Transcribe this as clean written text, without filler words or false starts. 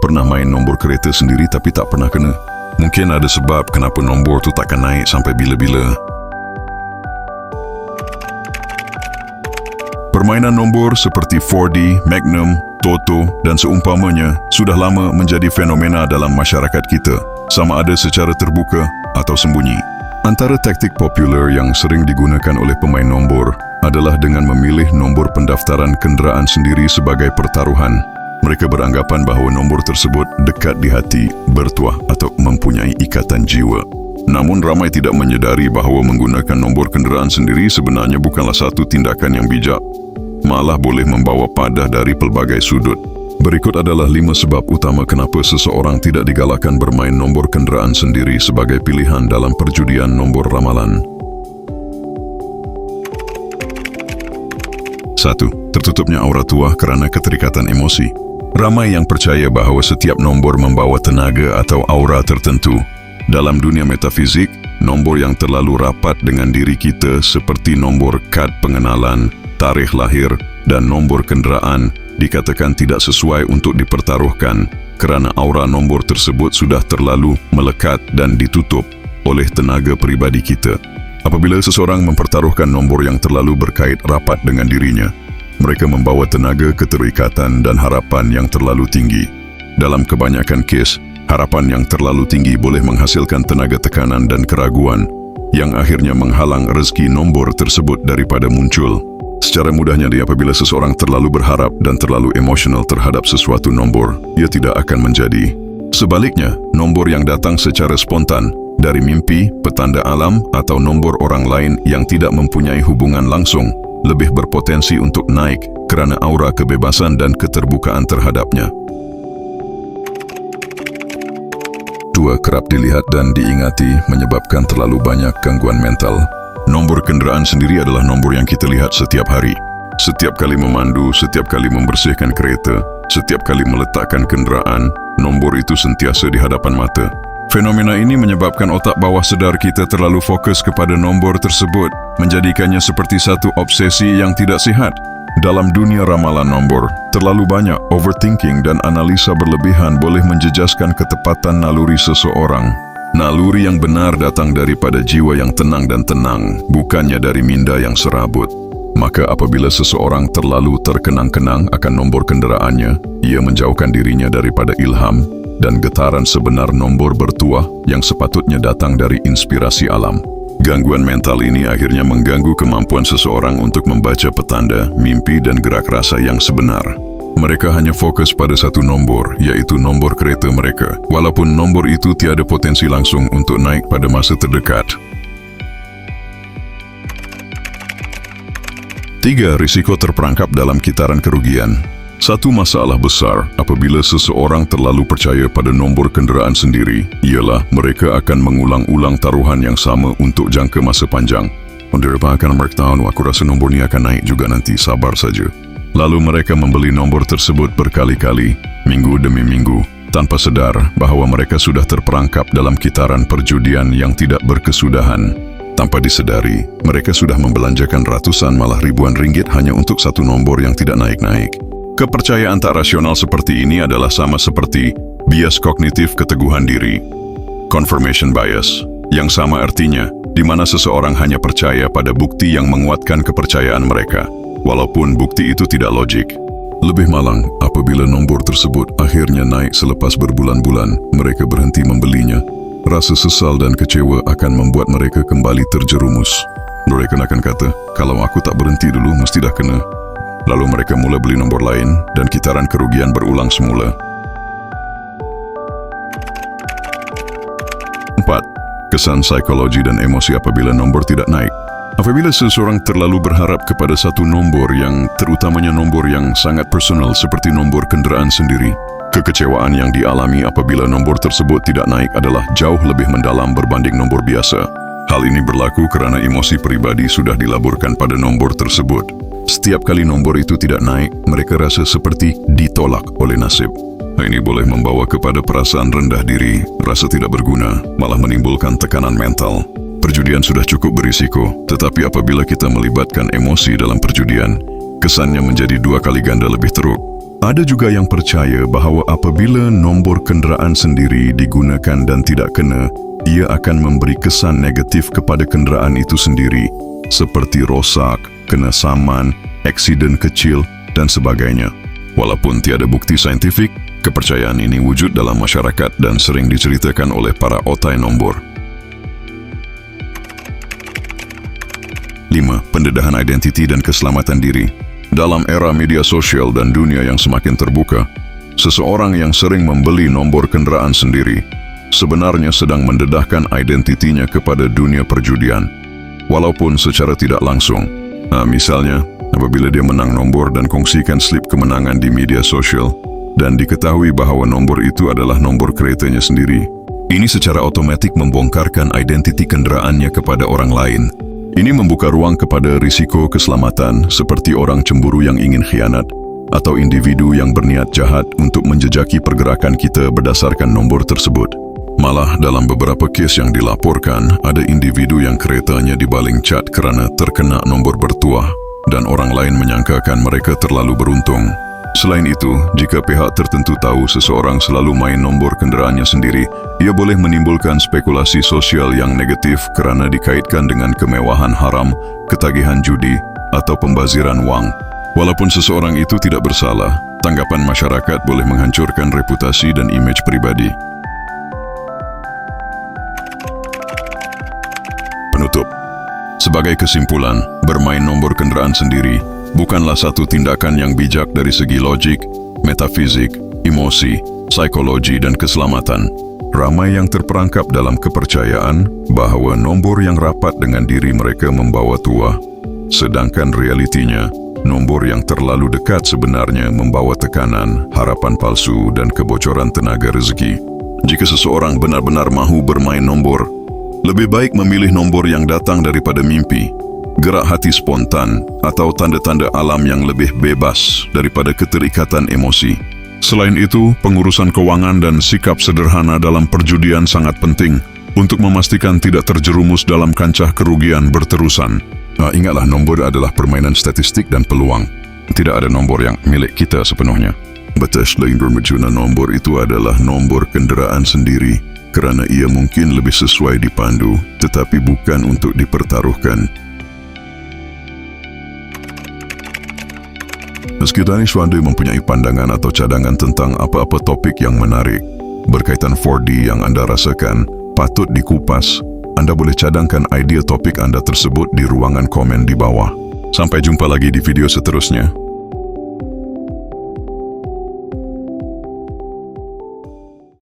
pernah main nombor kereta sendiri tapi tak pernah kena? Mungkin ada sebab kenapa nombor tu takkan naik sampai bila-bila. Permainan nombor seperti 4D, Magnum, Toto dan seumpamanya sudah lama menjadi fenomena dalam masyarakat kita, sama ada secara terbuka atau sembunyi. Antara taktik popular yang sering digunakan oleh pemain nombor adalah dengan memilih nombor pendaftaran kenderaan sendiri sebagai pertaruhan. Mereka beranggapan bahawa nombor tersebut dekat di hati, bertuah atau mempunyai ikatan jiwa. Namun ramai tidak menyedari bahawa menggunakan nombor kenderaan sendiri sebenarnya bukanlah satu tindakan yang bijak. Malah boleh membawa padah dari pelbagai sudut. Berikut adalah 5 sebab utama kenapa seseorang tidak digalakkan bermain nombor kenderaan sendiri sebagai pilihan dalam perjudian nombor ramalan. 1. Tertutupnya aura tuah kerana keterikatan emosi. Ramai yang percaya bahawa setiap nombor membawa tenaga atau aura tertentu. Dalam dunia metafizik, nombor yang terlalu rapat dengan diri kita seperti nombor kad pengenalan, tarikh lahir dan nombor kenderaan dikatakan tidak sesuai untuk dipertaruhkan kerana aura nombor tersebut sudah terlalu melekat dan ditutup oleh tenaga peribadi kita. Apabila seseorang mempertaruhkan nombor yang terlalu berkait rapat dengan dirinya, mereka membawa tenaga keterikatan dan harapan yang terlalu tinggi. Dalam kebanyakan kes, harapan yang terlalu tinggi boleh menghasilkan tenaga tekanan dan keraguan yang akhirnya menghalang rezeki nombor tersebut daripada muncul. Secara mudahnya apabila seseorang terlalu berharap dan terlalu emosional terhadap sesuatu nombor, ia tidak akan menjadi. Sebaliknya, nombor yang datang secara spontan dari mimpi, petanda alam atau nombor orang lain yang tidak mempunyai hubungan langsung lebih berpotensi untuk naik kerana aura kebebasan dan keterbukaan terhadapnya. 2. Kerap dilihat dan diingati menyebabkan terlalu banyak gangguan mental. Nombor kenderaan sendiri adalah nombor yang kita lihat setiap hari. Setiap kali memandu, setiap kali membersihkan kereta, setiap kali meletakkan kenderaan, nombor itu sentiasa di hadapan mata. Fenomena ini menyebabkan otak bawah sedar kita terlalu fokus kepada nombor tersebut, menjadikannya seperti satu obsesi yang tidak sihat. Dalam dunia ramalan nombor, terlalu banyak overthinking dan analisa berlebihan boleh menjejaskan ketepatan naluri seseorang. Naluri yang benar datang daripada jiwa yang tenang dan tenang, bukannya dari minda yang serabut. Maka apabila seseorang terlalu terkenang-kenang akan nombor kenderaannya, ia menjauhkan dirinya daripada ilham dan getaran sebenar nombor bertuah yang sepatutnya datang dari inspirasi alam. Gangguan mental ini akhirnya mengganggu kemampuan seseorang untuk membaca petanda, mimpi dan gerak rasa yang sebenar. Mereka hanya fokus pada satu nombor, iaitu nombor kereta mereka, walaupun nombor itu tiada potensi langsung untuk naik pada masa terdekat. 3. Risiko terperangkap dalam kitaran kerugian. Satu masalah besar apabila seseorang terlalu percaya pada nombor kenderaan sendiri ialah mereka akan mengulang-ulang taruhan yang sama untuk jangka masa panjang. Daripada akan mereka tahu, aku rasa nombor ni akan naik juga nanti, sabar saja. Lalu mereka membeli nombor tersebut berkali-kali, minggu demi minggu, tanpa sadar bahawa mereka sudah terperangkap dalam kitaran perjudian yang tidak berkesudahan. Tanpa disedari, mereka sudah membelanjakan ratusan malah ribuan ringgit hanya untuk satu nombor yang tidak naik-naik. Kepercayaan tak rasional seperti ini adalah sama seperti bias kognitif keteguhan diri, confirmation bias, yang sama artinya, di mana seseorang hanya percaya pada bukti yang menguatkan kepercayaan mereka, walaupun bukti itu tidak logik. Lebih malang, apabila nombor tersebut akhirnya naik selepas berbulan-bulan, mereka berhenti membelinya. Rasa sesal dan kecewa akan membuat mereka kembali terjerumus. Mereka akan kata, kalau aku tak berhenti dulu, mesti dah kena. Lalu mereka mula beli nombor lain dan kitaran kerugian berulang semula. 4. Kesan psikologi dan emosi apabila nombor tidak naik. Apabila seseorang terlalu berharap kepada satu nombor yang terutamanya nombor yang sangat personal seperti nombor kenderaan sendiri, kekecewaan yang dialami apabila nombor tersebut tidak naik adalah jauh lebih mendalam berbanding nombor biasa. Hal ini berlaku kerana emosi peribadi sudah dilaburkan pada nombor tersebut. Setiap kali nombor itu tidak naik, mereka rasa seperti ditolak oleh nasib. Ini boleh membawa kepada perasaan rendah diri, rasa tidak berguna, malah menimbulkan tekanan mental. Perjudian sudah cukup berisiko, tetapi apabila kita melibatkan emosi dalam perjudian, kesannya menjadi 2 kali ganda lebih teruk. Ada juga yang percaya bahawa apabila nombor kenderaan sendiri digunakan dan tidak kena, ia akan memberi kesan negatif kepada kenderaan itu sendiri, seperti rosak, kena saman, aksiden kecil, dan sebagainya. Walaupun tiada bukti saintifik, kepercayaan ini wujud dalam masyarakat dan sering diceritakan oleh para otai nombor. 5. Pendedahan identiti dan keselamatan diri. Dalam era media sosial dan dunia yang semakin terbuka, seseorang yang sering membeli nombor kenderaan sendiri sebenarnya sedang mendedahkan identitinya kepada dunia perjudian, walaupun secara tidak langsung. Misalnya, apabila dia menang nombor dan kongsikan slip kemenangan di media sosial dan diketahui bahawa nombor itu adalah nombor keretanya sendiri, ini secara otomatik membongkarkan identiti kenderaannya kepada orang lain. Ini membuka ruang kepada risiko keselamatan seperti orang cemburu yang ingin khianat atau individu yang berniat jahat untuk menjejaki pergerakan kita berdasarkan nombor tersebut. Malah dalam beberapa kes yang dilaporkan, ada individu yang keretanya dibaling cat kerana terkena nombor bertuah dan orang lain menyangkakan mereka terlalu beruntung. Selain itu, jika pihak tertentu tahu seseorang selalu main nombor kenderaannya sendiri, ia boleh menimbulkan spekulasi sosial yang negatif kerana dikaitkan dengan kemewahan haram, ketagihan judi, atau pembaziran wang. Walaupun seseorang itu tidak bersalah, tanggapan masyarakat boleh menghancurkan reputasi dan imej pribadi. Penutup. Sebagai kesimpulan, bermain nombor kenderaan sendiri bukanlah satu tindakan yang bijak dari segi logik, metafisik, emosi, psikologi dan keselamatan. Ramai yang terperangkap dalam kepercayaan bahawa nombor yang rapat dengan diri mereka membawa tuah, sedangkan realitinya, nombor yang terlalu dekat sebenarnya membawa tekanan, harapan palsu dan kebocoran tenaga rezeki. Jika seseorang benar-benar mahu bermain nombor, lebih baik memilih nombor yang datang daripada mimpi, gerak hati spontan, atau tanda-tanda alam yang lebih bebas daripada keterikatan emosi. Selain itu, pengurusan kewangan dan sikap sederhana dalam perjudian sangat penting untuk memastikan tidak terjerumus dalam kancah kerugian berterusan. Ingatlah, nombor adalah permainan statistik dan peluang. Tidak ada nombor yang milik kita sepenuhnya. Batas lain bermujuna nombor itu adalah nombor kenderaan sendiri, kerana ia mungkin lebih sesuai dipandu, tetapi bukan untuk dipertaruhkan. Sekiranya anda mempunyai pandangan atau cadangan tentang apa-apa topik yang menarik berkaitan 4D yang anda rasakan patut dikupas, anda boleh cadangkan idea topik anda tersebut di ruangan komen di bawah. Sampai jumpa lagi di video seterusnya.